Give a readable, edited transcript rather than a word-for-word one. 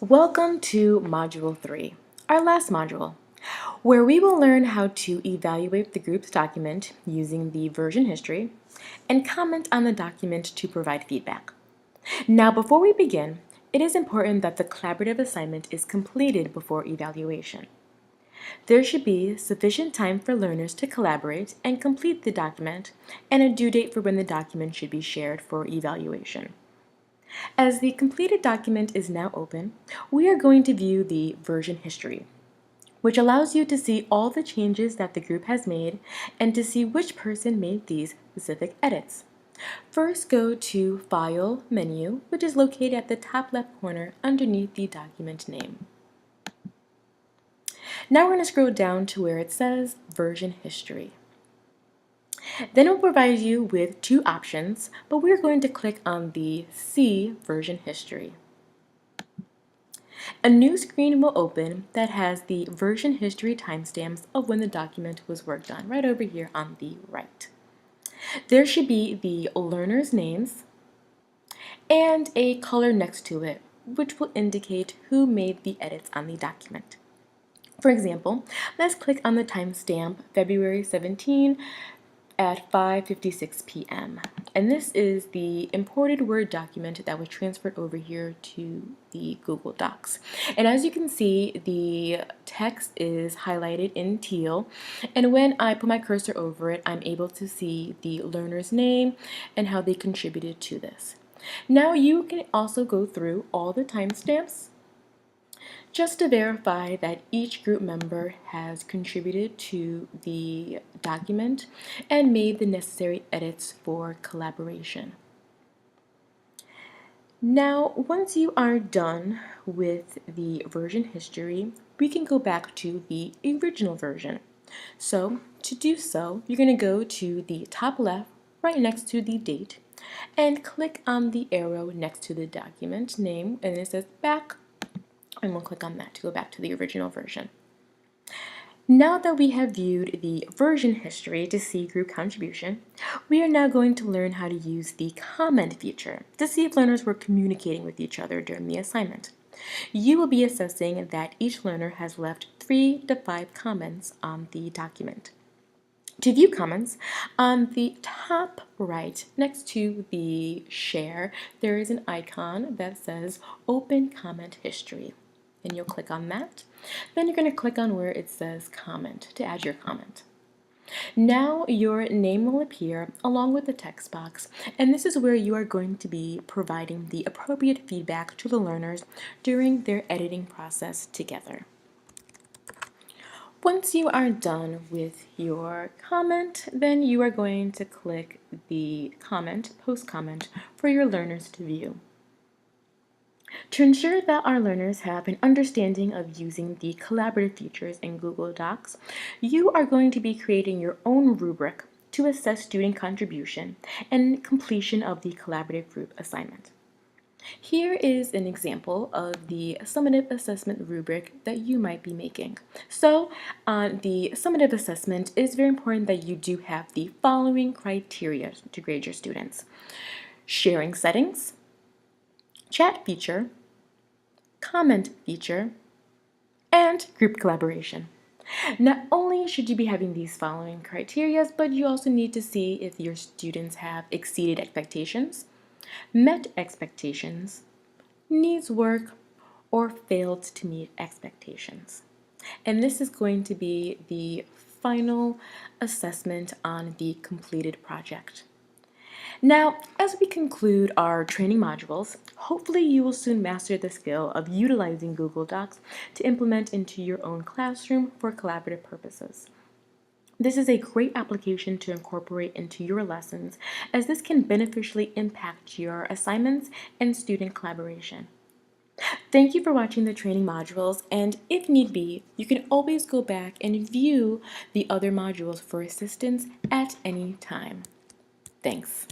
Welcome to Module 3, our last module, where we will learn how to evaluate the group's document using the version history and comment on the document to provide feedback. Now, before we begin, it is important that the collaborative assignment is completed before evaluation. There should be sufficient time for learners to collaborate and complete the document and a due date for when the document should be shared for evaluation. As the completed document is now open, we are going to view the version history, which allows you to see all the changes that the group has made and to see which person made these specific edits. First, go to File menu, which is located at the top left corner underneath the document name. Now we're going to scroll down to where it says Version History. Then it will provide you with two options, but we're going to click on the See Version History. A new screen will open that has the version history timestamps of when the document was worked on, right over here on the right. There should be the learners' names and a color next to it, which will indicate who made the edits on the document. For example, let's click on the timestamp February 17 at 5:56 p.m. And this is the imported Word document that was transferred over here to the Google Docs. And as you can see, the text is highlighted in teal. And when I put my cursor over it, I'm able to see the learner's name and how they contributed to this. Now you can also go through all the timestamps just to verify that each group member has contributed to the document and made the necessary edits for collaboration. Now, once you are done with the version history, we can go back to the original version. So, to do so, you're going to go to the top left, right next to the date, and click on the arrow next to the document name, and it says back, and we'll click on that to go back to the original version. Now that we have viewed the version history to see group contribution, we are now going to learn how to use the comment feature to see if learners were communicating with each other during the assignment. You will be assessing that each learner has left 3 to 5 comments on the document. To view comments, on the top right next to the share, there is an icon that says Open Comment History. And you'll click on that. Then you're going to click on where it says comment to add your comment. Now your name will appear along with the text box, and this is where you are going to be providing the appropriate feedback to the learners during their editing process together. Once you are done with your comment, then you are going to click the post comment for your learners to view. To ensure that our learners have an understanding of using the collaborative features in Google Docs, you are going to be creating your own rubric to assess student contribution and completion of the collaborative group assignment. Here is an example of the summative assessment rubric that you might be making. So, on the summative assessment, it is very important that you do have the following criteria to grade your students: sharing settings, chat feature, comment feature, and group collaboration. Not only should you be having these following criteria, but you also need to see if your students have exceeded expectations, met expectations, needs work, or failed to meet expectations. And this is going to be the final assessment on the completed project. Now, as we conclude our training modules, hopefully you will soon master the skill of utilizing Google Docs to implement into your own classroom for collaborative purposes. This is a great application to incorporate into your lessons, as this can beneficially impact your assignments and student collaboration. Thank you for watching the training modules, and if need be, you can always go back and view the other modules for assistance at any time. Thanks.